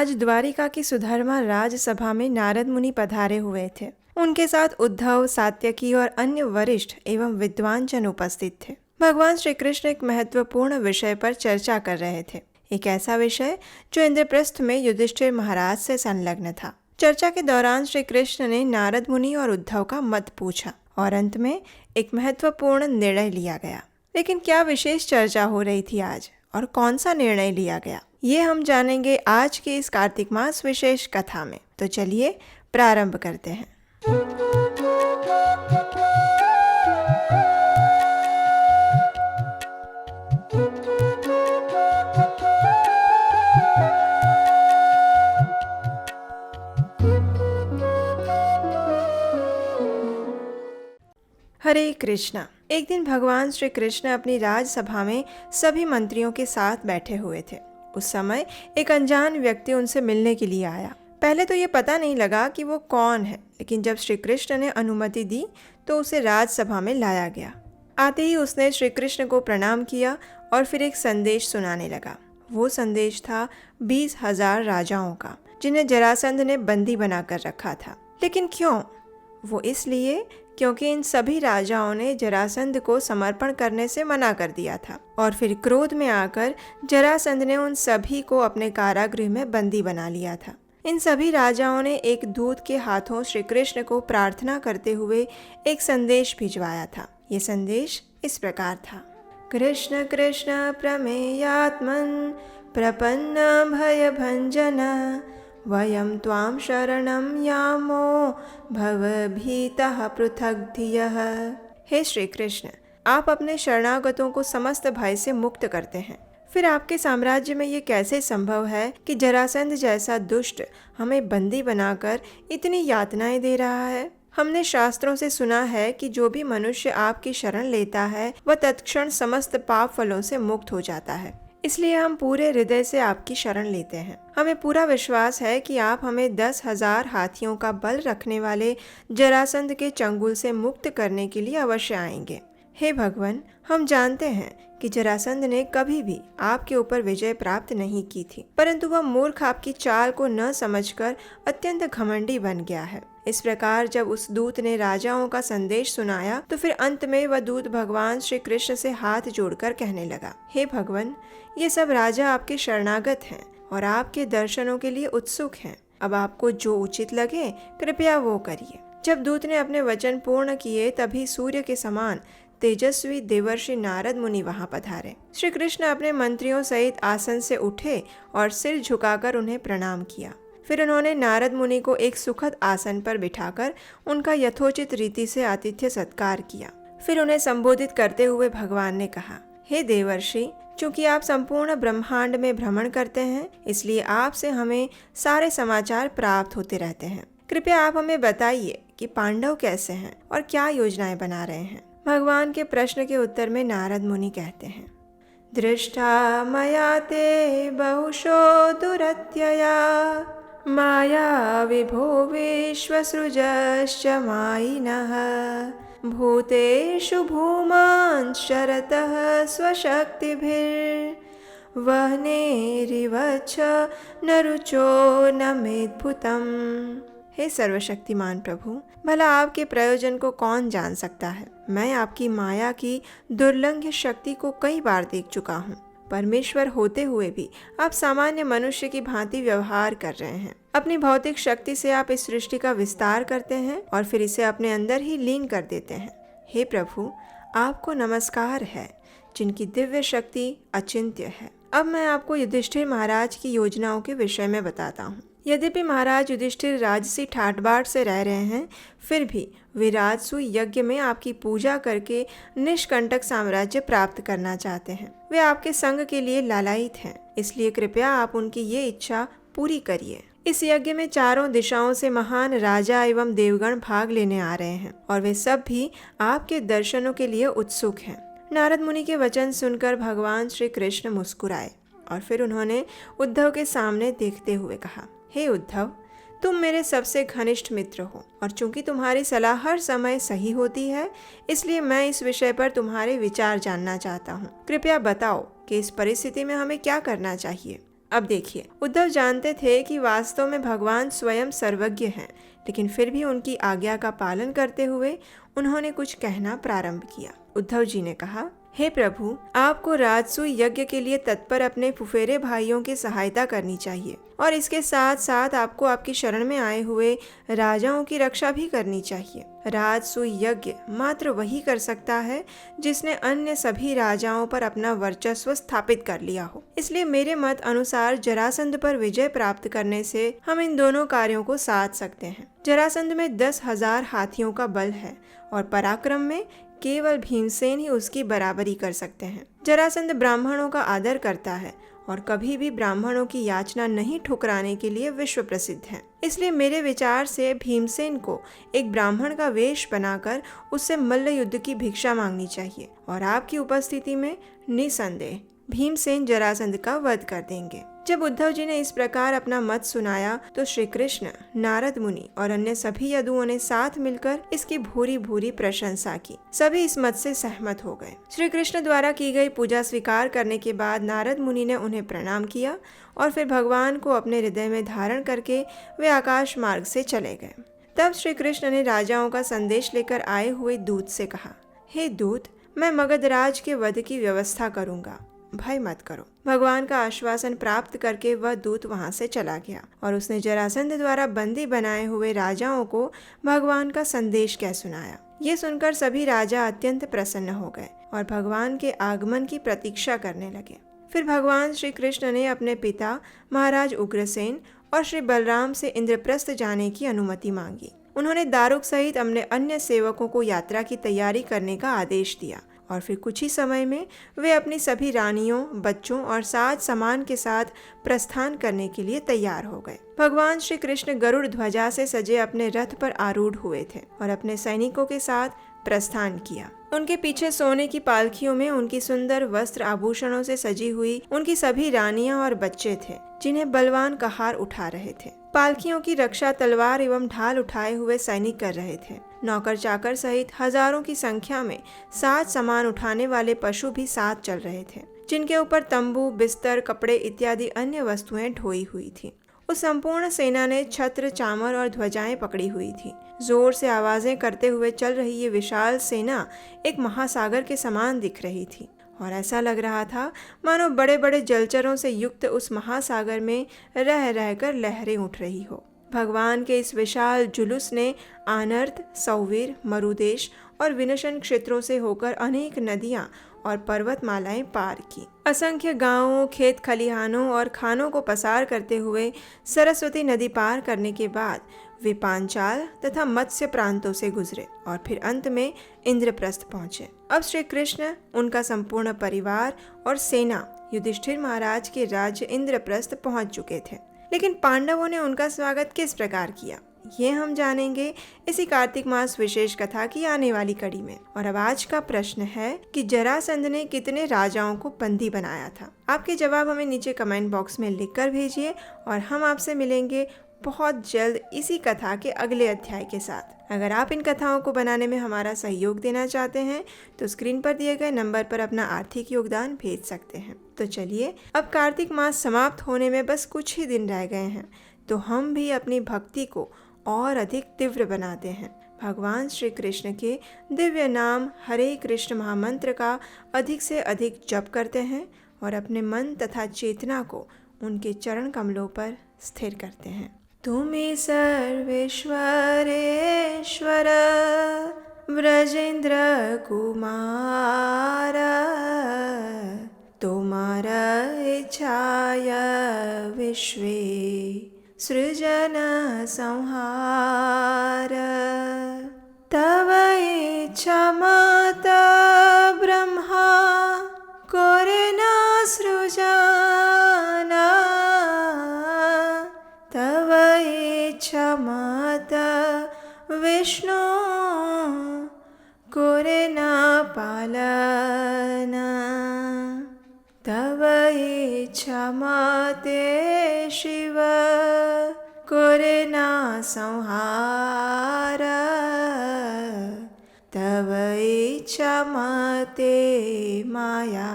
आज द्वारिका की सुधर्मा राजसभा में नारद मुनि पधारे हुए थे। उनके साथ उद्धव, सात्यकी और अन्य वरिष्ठ एवं विद्वान जन उपस्थित थे। भगवान श्री कृष्ण एक महत्वपूर्ण विषय पर चर्चा कर रहे थे, एक ऐसा विषय जो इंद्रप्रस्थ में युधिष्ठिर महाराज से संलग्न था। चर्चा के दौरान श्री कृष्ण ने नारद मुनि और उद्धव का मत पूछा और अंत में एक महत्वपूर्ण निर्णय लिया गया। लेकिन क्या विशेष चर्चा हो रही थी आज और कौन सा निर्णय लिया गया, ये हम जानेंगे आज के इस कार्तिक मास विशेष कथा में। तो चलिए प्रारंभ करते हैं। हरे कृष्णा। एक दिन भगवान श्री कृष्ण अपनी राजसभा में सभी मंत्रियों के साथ बैठे हुए थे। उस समय एक अनजान व्यक्ति उनसे मिलने के लिए आया। पहले तो ये पता नहीं लगा कि वो कौन है, लेकिन जब श्री कृष्ण ने अनुमति दी तो उसे राजसभा में लाया गया। आते ही उसने श्री कृष्ण को प्रणाम किया और फिर एक संदेश सुनाने लगा। वो संदेश था 20,000 राजाओं का, जिन्हें जरासंध ने बंदी बनाकर रखा था। लेकिन क्यों? वो इसलिए क्योंकि इन सभी राजाओं ने जरासंध को समर्पण करने से मना कर दिया था और फिर क्रोध में आकर जरासंध ने उन सभी को अपने कारागृह में बंदी बना लिया था। इन सभी राजाओं ने एक दूत के हाथों श्री कृष्ण को प्रार्थना करते हुए एक संदेश भिजवाया था। ये संदेश इस प्रकार था। कृष्ण कृष्ण प्रमेयात्मन् प्रपन्न भयभंजन वयं त्वां शरणं यामो भवभीतः पृथक् धियः। हे श्री कृष्ण, आप अपने शरणागतों को समस्त भय से मुक्त करते हैं। फिर आपके साम्राज्य में ये कैसे संभव है कि जरासंध जैसा दुष्ट हमें बंदी बनाकर इतनी यातनाएं दे रहा है? हमने शास्त्रों से सुना है कि जो भी मनुष्य आपकी शरण लेता है वह तत्क्षण समस्त पाप फलों से मुक्त हो जाता है। इसलिए हम पूरे हृदय से आपकी शरण लेते हैं। हमें पूरा विश्वास है कि आप हमें 10,000 हाथियों का बल रखने वाले जरासंध के चंगुल से मुक्त करने के लिए अवश्य आएंगे। हे भगवान, हम जानते हैं कि जरासंध ने कभी भी आपके ऊपर विजय प्राप्त नहीं की थी, परंतु वह मूर्ख आपकी चाल को न समझकर अत्यंत घमंडी बन गया है। इस प्रकार जब उस दूत ने राजाओं का संदेश सुनाया तो फिर अंत में वह दूत भगवान श्री कृष्ण से हाथ जोड़कर कहने लगा, हे भगवान, ये सब राजा आपके शरणागत हैं और आपके दर्शनों के लिए उत्सुक हैं। अब आपको जो उचित लगे कृपया वो करिए। जब दूत ने अपने वचन पूर्ण किए तभी सूर्य के समान तेजस्वी देवर्षि नारद मुनि वहां पधारे। श्री कृष्ण अपने मंत्रियों सहित आसन से उठे और सिर झुकाकर उन्हें प्रणाम किया। फिर उन्होंने नारद मुनि को एक सुखद आसन पर बिठाकर उनका यथोचित रीति से आतिथ्य सत्कार किया। फिर उन्हें संबोधित करते हुए भगवान ने कहा, हे देवर्षि, चूंकि आप संपूर्ण ब्रह्मांड में भ्रमण करते हैं, इसलिए आपसे हमें सारे समाचार प्राप्त होते रहते हैं। कृपया आप हमें बताइए कि पांडव कैसे हैं और क्या योजनाएं बना रहे हैं। भगवान के प्रश्न के उत्तर में नारद मुनि कहते हैं, दृष्टा मया ते बहुशो दुरत्यया माया विभो विश्वसृजश्च मायिनः भूतेषु भूमान् शरतः स्वशक्तिभिर्वहनेरिवच्छ न रुचो न मेद्भुतम्। हे सर्वशक्तिमान प्रभु, भला आपके प्रयोजन को कौन जान सकता है? मैं आपकी माया की दुर्लंघ्य शक्ति को कई बार देख चुका हूँ। परमेश्वर होते हुए भी आप सामान्य मनुष्य की भांति व्यवहार कर रहे हैं। अपनी भौतिक शक्ति से आप इस सृष्टि का विस्तार करते हैं और फिर इसे अपने अंदर ही लीन कर देते हैं। हे प्रभु, आपको नमस्कार है, जिनकी दिव्य शक्ति अचिंत्य है। अब मैं आपको युधिष्ठिर महाराज की योजनाओं के विषय में बताता हूँ। यद्यपि महाराज युधिष्ठिर राजसी ठाट-बाट से रह रहे हैं, फिर भी वे राजसूय यज्ञ में आपकी पूजा करके निष्कंटक साम्राज्य प्राप्त करना चाहते हैं। वे आपके संग के लिए लालायित हैं, इसलिए कृपया आप उनकी ये इच्छा पूरी करिए। इस यज्ञ में चारों दिशाओं से महान राजा एवं देवगण भाग लेने आ रहे हैं और वे सब भी आपके दर्शनों के लिए उत्सुक हैं। नारद मुनि के वचन सुनकर भगवान श्री कृष्ण मुस्कुराए और फिर उन्होंने उद्धव के सामने देखते हुए कहा, हे उद्धव, तुम मेरे सबसे घनिष्ठ मित्र हो और चूंकि तुम्हारी सलाह हर समय सही होती है, इसलिए मैं इस विषय पर तुम्हारे विचार जानना चाहता हूँ। कृपया बताओ कि इस परिस्थिति में हमें क्या करना चाहिए। अब देखिए, उद्धव जानते थे कि वास्तव में भगवान स्वयं सर्वज्ञ हैं, लेकिन फिर भी उनकी आज्ञा का पालन करते हुए उन्होंने कुछ कहना प्रारंभ किया। उद्धव जी ने कहा, हे प्रभु, आपको राजसूय यज्ञ के लिए तत्पर अपने फुफेरे भाइयों की सहायता करनी चाहिए और इसके साथ साथ आपको आपकी शरण में आए हुए राजाओं की रक्षा भी करनी चाहिए। राजसूय यज्ञ मात्र वही कर सकता है जिसने अन्य सभी राजाओं पर अपना वर्चस्व स्थापित कर लिया हो। इसलिए मेरे मत अनुसार जरासंध पर विजय प्राप्त करने से हम इन दोनों कार्यों को साध सकते हैं। जरासंध में 10,000 हाथियों का बल है और पराक्रम में केवल भीमसेन ही उसकी बराबरी कर सकते हैं। जरासंध ब्राह्मणों का आदर करता है और कभी भी ब्राह्मणों की याचना नहीं ठुकराने के लिए विश्व प्रसिद्ध है। इसलिए मेरे विचार से भीमसेन को एक ब्राह्मण का वेश बनाकर उससे मल्ल युद्ध की भिक्षा मांगनी चाहिए और आपकी उपस्थिति में निसंदेह भीमसेन जरासंध का वध कर देंगे। जब उद्धव जी ने इस प्रकार अपना मत सुनाया तो श्री कृष्ण, नारद मुनि और अन्य सभी यदुओं ने साथ मिलकर इसकी भूरी भूरी प्रशंसा की। सभी इस मत से सहमत हो गए। श्री कृष्ण द्वारा की गई पूजा स्वीकार करने के बाद नारद मुनि ने उन्हें प्रणाम किया और फिर भगवान को अपने हृदय में धारण करके वे आकाश मार्ग से चले गए। तब श्री कृष्ण ने राजाओं का संदेश लेकर आए हुए दूत से कहा, हे दूत, मैं मगधराज के वध की व्यवस्था करूंगा, भय मत करो। भगवान का आश्वासन प्राप्त करके वह दूत वहां से चला गया और उसने जरासंध द्वारा बंदी बनाए हुए राजाओं को भगवान का संदेश कह सुनाया। ये सुनकर सभी राजा अत्यंत प्रसन्न हो गए और भगवान के आगमन की प्रतीक्षा करने लगे। फिर भगवान श्री कृष्ण ने अपने पिता महाराज उग्रसेन और श्री बलराम से इंद्रप्रस्थ जाने की अनुमति मांगी। उन्होंने दारुक सहित अपने अन्य सेवकों को यात्रा की तैयारी करने का आदेश दिया और फिर कुछ ही समय में वे अपनी सभी रानियों, बच्चों और साज सामान के साथ प्रस्थान करने के लिए तैयार हो गए। भगवान श्री कृष्ण गरुड़ ध्वजा से सजे अपने रथ पर आरूढ़ हुए थे और अपने सैनिकों के साथ प्रस्थान किया। उनके पीछे सोने की पालकियों में उनकी सुंदर वस्त्र आभूषणों से सजी हुई उनकी सभी रानियां और बच्चे थे, जिन्हें बलवान कहार उठा रहे थे। पालकियों की रक्षा तलवार एवं ढाल उठाए हुए सैनिक कर रहे थे। नौकर चाकर सहित हजारों की संख्या में साज सामान उठाने वाले पशु भी साथ चल रहे थे, जिनके ऊपर तंबू, बिस्तर, कपड़े इत्यादि अन्य वस्तुएं ढोई हुई थी। उस संपूर्ण सेना ने छत्र, चामर और ध्वजाएं पकड़ी हुई थी। जोर से आवाजें करते हुए चल रही ये विशाल सेना एक महासागर के समान दिख रही थी और ऐसा लग रहा था मानो बड़े बड़े जलचरों से युक्त उस महासागर में रह रहकर लहरें उठ रही हो। भगवान के इस विशाल जुलूस ने आनर्त, सौवीर, मरुदेश और विनशन क्षेत्रों से होकर अनेक नदियां और पर्वतमालाएं पार की। असंख्य गांवों, खेत खलिहानों और खानों को पसार करते हुए सरस्वती नदी पार करने के बाद वे पांचाल तथा मत्स्य प्रांतों से गुजरे और फिर अंत में इंद्रप्रस्थ पहुंचे। अब श्री कृष्ण, उनका संपूर्ण परिवार और सेना युधिष्ठिर महाराज के राज्य इंद्रप्रस्थ पहुंच चुके थे। लेकिन पांडवों ने उनका स्वागत किस प्रकार किया, ये हम जानेंगे इसी कार्तिक मास विशेष कथा की आने वाली कड़ी में। और अब आज का प्रश्न है कि जरासंध ने कितने राजाओं को बंदी बनाया था। आपके जवाब हमें नीचे कमेंट बॉक्स में लिखकर भेजिए और हम आपसे मिलेंगे बहुत जल्द इसी कथा के अगले अध्याय के साथ। अगर आप इन कथाओं को बनाने में हमारा सहयोग देना चाहते हैं तो स्क्रीन पर दिए गए नंबर पर अपना आर्थिक योगदान भेज सकते हैं। तो चलिए, अब कार्तिक मास समाप्त होने में बस कुछ ही दिन रह गए हैं, तो हम भी अपनी भक्ति को और अधिक तीव्र बनाते हैं। भगवान श्री कृष्ण के दिव्य नाम हरे कृष्ण महामंत्र का अधिक से अधिक जप करते हैं और अपने मन तथा चेतना को उनके चरण कमलों पर स्थिर करते हैं। तुम्हें सर्वेश्वरेश्वर ब्रजेंद्र कुमार, तुम्हारा इच्छाय विश्वे सृजन संहार। तव इच्छा माता ब्रह्मा करे न सृजना, तव इच्छा माता विष्णु करे न पालना, तव इच्छा माते शिव करे न संहार, तव इच्छा माते माया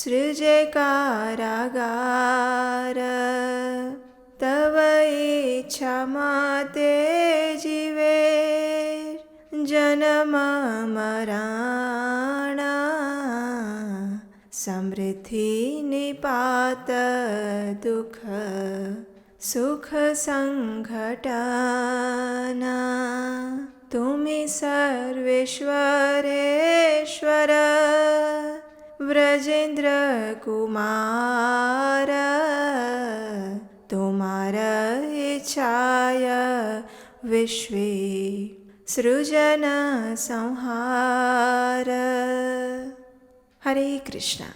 सृजे कारागार तव इच्छा मते जीवे जन्म मरण समृद्धि निपात दुख सुख संघटना तुमि सर्वेश्वरेश्वर व्रजेंद्र कुमार तुम्हार इच्छाय विश्वे सृजन संहार। हरे कृष्णा।